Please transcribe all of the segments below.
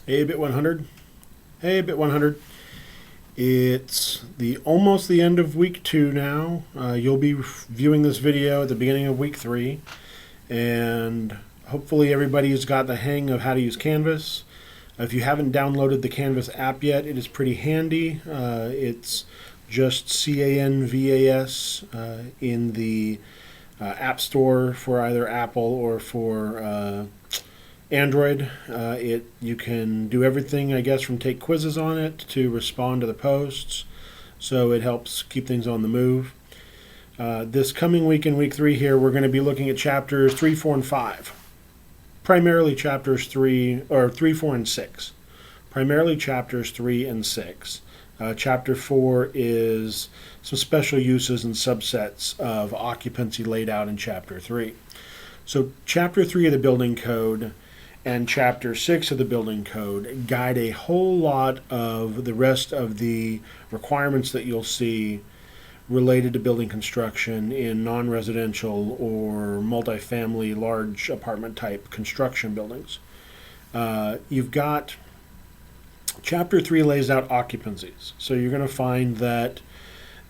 Hey, Bit 100. Hey, Bit 100. It's almost the end of week 2 now. You'll be viewing this video at the beginning of week 3, and hopefully everybody's got the hang of how to use Canvas. If you haven't downloaded the Canvas app yet, it is pretty handy. It's just CANVAS in the App Store for either Apple or for Android. You can do everything, I guess, from take quizzes on it to respond to the posts. So it helps keep things on the move. This coming week in week 3 here, we're going to be looking at chapters 3, 4, and 5. Primarily chapters 3, 4, and 6. Primarily chapters 3 and 6. Chapter 4 is some special uses and subsets of occupancy laid out in chapter 3. So chapter 3 of the building code and chapter 6 of the building code guide a whole lot of the rest of the requirements that you'll see related to building construction in non-residential or multifamily large apartment type construction buildings. You've got chapter 3 lays out occupancies. So you're going to find that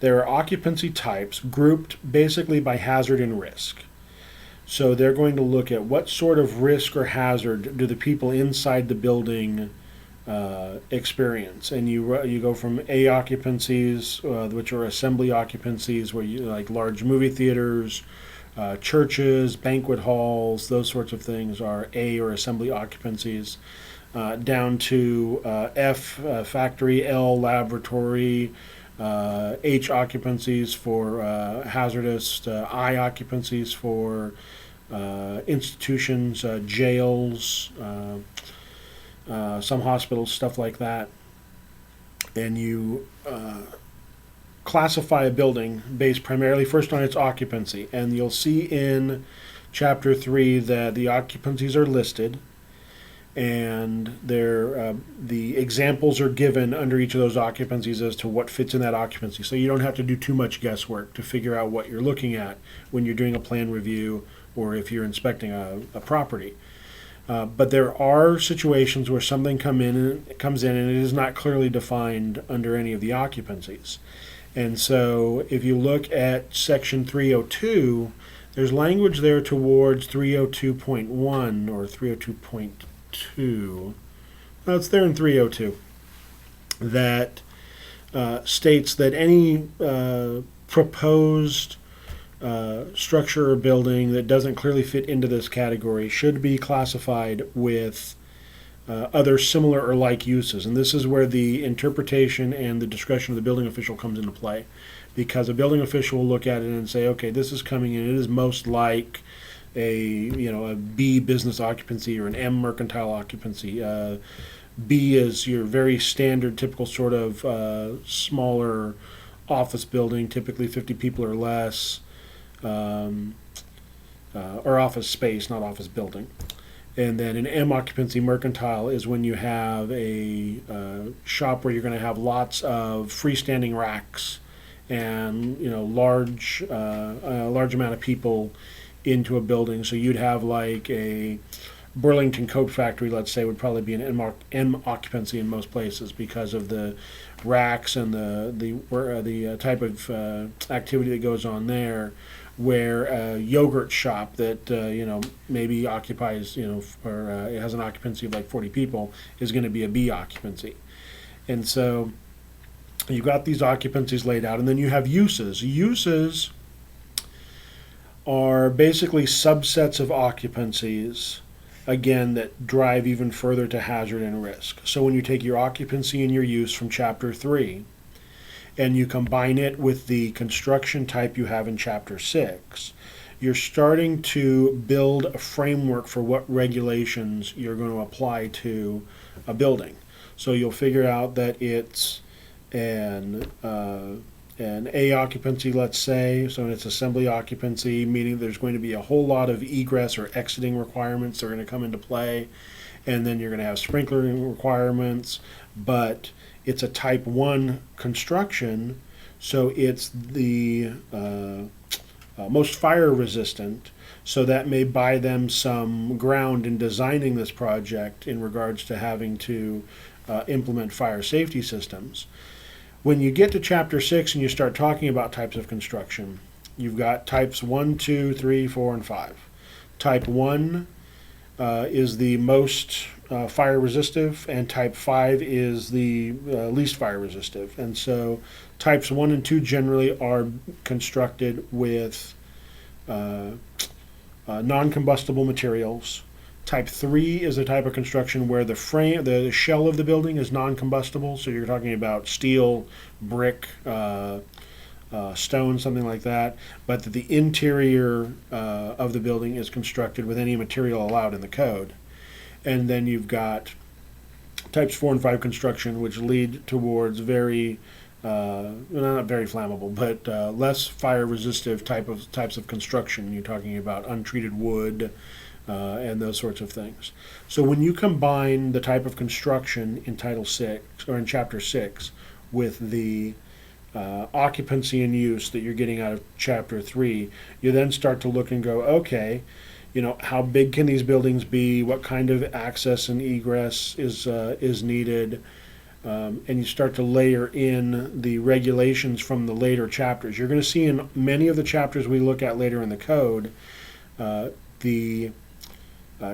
there are occupancy types grouped basically by hazard and risk. So they're going to look at what sort of risk or hazard do the people inside the building experience, and you go from A occupancies, which are assembly occupancies, where you like large movie theaters, churches, banquet halls, those sorts of things are A or assembly occupancies, down to F factory, L laboratory, H occupancies for hazardous, I occupancies for institutions, jails, some hospitals, stuff like that. And you classify a building based primarily first on its occupancy. And you'll see in chapter 3 that the occupancies are listed, and the examples are given under each of those occupancies as to what fits in that occupancy. So you don't have to do too much guesswork to figure out what you're looking at when you're doing a plan review or if you're inspecting a property. But there are situations where something comes in and it is not clearly defined under any of the occupancies. And so if you look at section 302, there's language there towards 302.1 or 302.2. Well, it's there in 302 that states that any proposed structure or building that doesn't clearly fit into this category should be classified with other similar or like uses. And this is where the interpretation and the discretion of the building official comes into play, because a building official will look at it and say, okay, this is coming in, it is most like a B business occupancy or an M mercantile occupancy. B is your very standard, typical sort of smaller office building, typically 50 people or less, or office space, not office building. And then an M occupancy mercantile is when you have a shop where you're going to have lots of freestanding racks and a large amount of people into a building. So you'd have like a Burlington Coat Factory, let's say, would probably be an M occupancy in most places because of the racks and the type of activity that goes on there. Where a yogurt shop that maybe occupies or it has an occupancy of like 40 people is going to be a B occupancy. And so you've got these occupancies laid out, and then you have uses. Uses are basically subsets of occupancies, again, that drive even further to hazard and risk. So when you take your occupancy and your use from chapter 3 and you combine it with the construction type you have in chapter 6, you're starting to build a framework for what regulations you're going to apply to a building. So you'll figure out that it's an A occupancy, let's say, so it's assembly occupancy, meaning there's going to be a whole lot of egress or exiting requirements that are going to come into play, and then you're going to have sprinkler requirements, but it's a type 1 construction, so it's the most fire resistant. So that may buy them some ground in designing this project in regards to having to implement fire safety systems. When you get to chapter 6 and you start talking about types of construction, you've got types 1, 2, 3, 4, and 5. Type 1 is the most fire resistive, and type 5 is the least fire resistive. And so types 1 and 2 generally are constructed with non-combustible materials. Type 3 is a type of construction where the frame, the shell of the building is non-combustible. So you're talking about steel, brick, stone, something like that. But that the interior of the building is constructed with any material allowed in the code. And then you've got types 4 and 5 construction, which lead towards very not very flammable, but less fire resistive types of construction. You're talking about untreated wood and those sorts of things. So when you combine the type of construction in Title 6 or in Chapter 6 with the occupancy and use that you're getting out of Chapter 3, you then start to look and go, okay, how big can these buildings be? What kind of access and egress is needed? And you start to layer in the regulations from the later chapters. You're going to see in many of the chapters we look at later in the code, the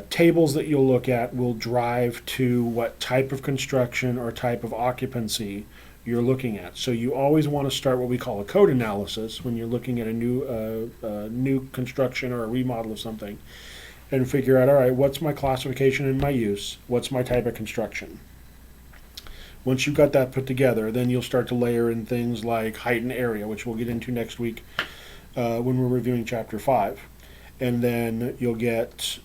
tables that you'll look at will drive to what type of construction or type of occupancy you're looking at. So you always want to start what we call a code analysis when you're looking at a new construction or a remodel of something, and figure out, all right, what's my classification and my use? What's my type of construction? Once you've got that put together, then you'll start to layer in things like height and area, which we'll get into next week when we're reviewing Chapter 5. And then you'll get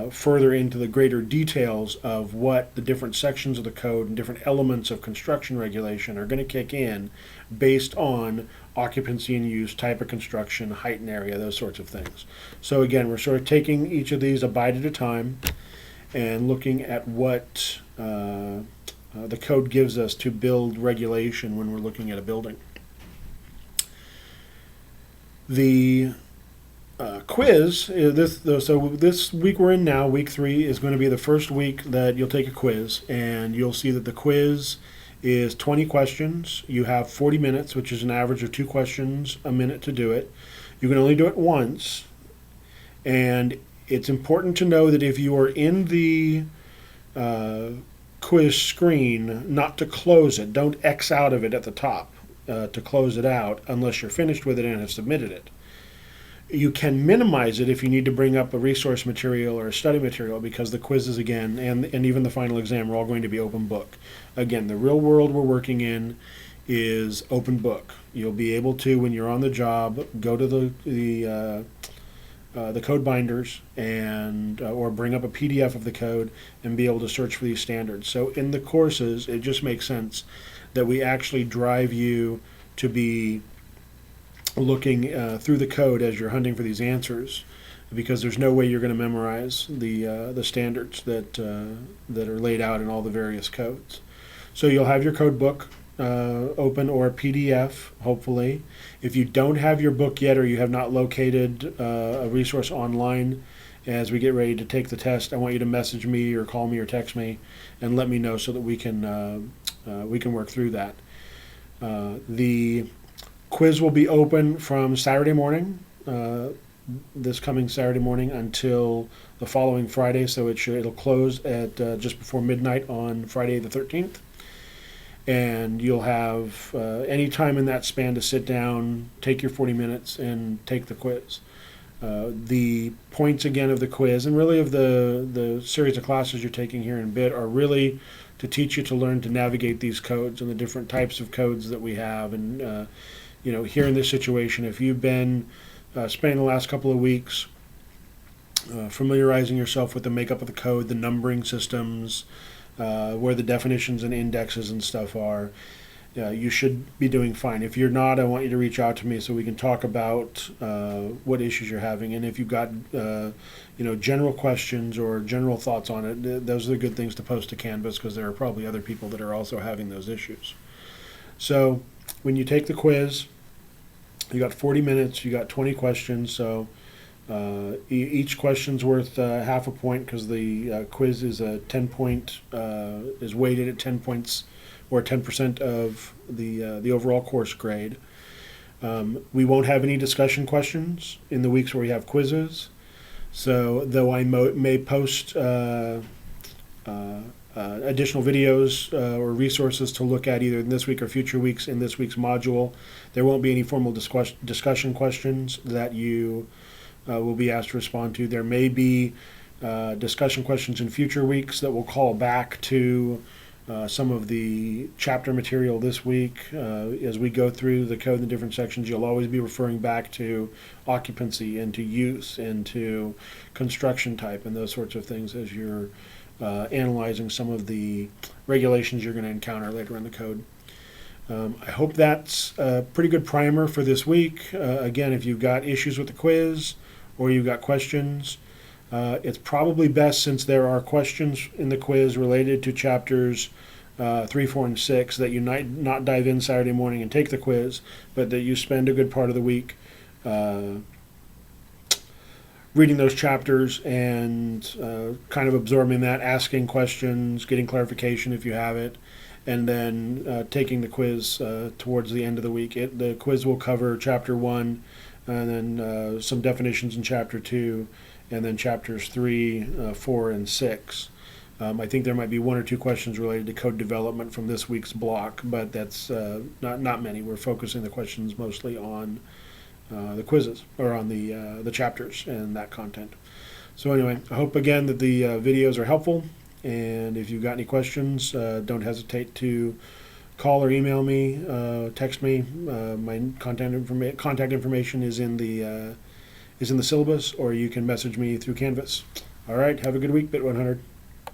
further into the greater details of what the different sections of the code and different elements of construction regulation are going to kick in based on occupancy and use, type of construction, height and area, those sorts of things. So again, we're sort of taking each of these a bite at a time and looking at what the code gives us to build regulation when we're looking at a building. The quiz, so this week we're in now, week 3, is going to be the first week that you'll take a quiz, and you'll see that the quiz is 20 questions. You have 40 minutes, which is an average of 2 questions a minute to do it. You can only do it once, and it's important to know that if you are in the quiz screen, not to close it. Don't X out of it at the top to close it out unless you're finished with it and have submitted it. You can minimize it if you need to bring up a resource material or a study material, because the quizzes, again, and even the final exam are all going to be open book. Again, the real world we're working in is open book. You'll be able to, when you're on the job, go to the code binders and or bring up a PDF of the code and be able to search for these standards. So in the courses, it just makes sense that we actually drive you to be looking through the code as you're hunting for these answers, because there's no way you're going to memorize the standards that are laid out in all the various codes. So you'll have your code book open, or a PDF, hopefully. If you don't have your book yet, or you have not located a resource online as we get ready to take the test, I want you to message me or call me or text me and let me know so that we can work through that. The quiz will be open from Saturday morning, this coming Saturday morning, until the following Friday. So it'll close at just before midnight on Friday the 13th. And you'll have any time in that span to sit down, take your 40 minutes, and take the quiz. The points, again, of the quiz, and really of the series of classes you're taking here in BIT, are really to teach you to learn to navigate these codes and the different types of codes that we have. And here in this situation, if you've been spending the last couple of weeks familiarizing yourself with the makeup of the code, the numbering systems, where the definitions and indexes and stuff are, you should be doing fine. If you're not, I want you to reach out to me so we can talk about what issues you're having. And if you've got general questions or general thoughts on it, those are the good things to post to Canvas, because there are probably other people that are also having those issues. So when you take the quiz, You got 40 minutes. You got 20 questions. So each question's worth half a point because the quiz is a 10 point is weighted at 10 points or 10% of the overall course grade. We won't have any discussion questions in the weeks where we have quizzes. So though I may post additional videos or resources to look at either in this week or future weeks in this week's module, there won't be any formal discussion questions that you will be asked to respond to. There may be discussion questions in future weeks that will call back to some of the chapter material this week. As we go through the code in the different sections, you'll always be referring back to occupancy and to use and to construction type and those sorts of things as you're analyzing some of the regulations you're going to encounter later in the code. I hope that's a pretty good primer for this week. Again, if you've got issues with the quiz or you've got questions, it's probably best, since there are questions in the quiz related to chapters 3, 4, and 6, that you not dive in Saturday morning and take the quiz, but that you spend a good part of the week reading those chapters and kind of absorbing that, asking questions, getting clarification if you have it, and then taking the quiz towards the end of the week. The quiz will cover chapter 1 and then some definitions in chapter 2, and then chapters 3, 4, and 6. I think there might be 1 or 2 questions related to code development from this week's block, but that's not many. We're focusing the questions mostly on the quizzes, or on the chapters and that content. So anyway, I hope again that the videos are helpful, and if you've got any questions, don't hesitate to call or email me, text me. My contact information is in the syllabus, or you can message me through Canvas. All right, have a good week, Bit 100.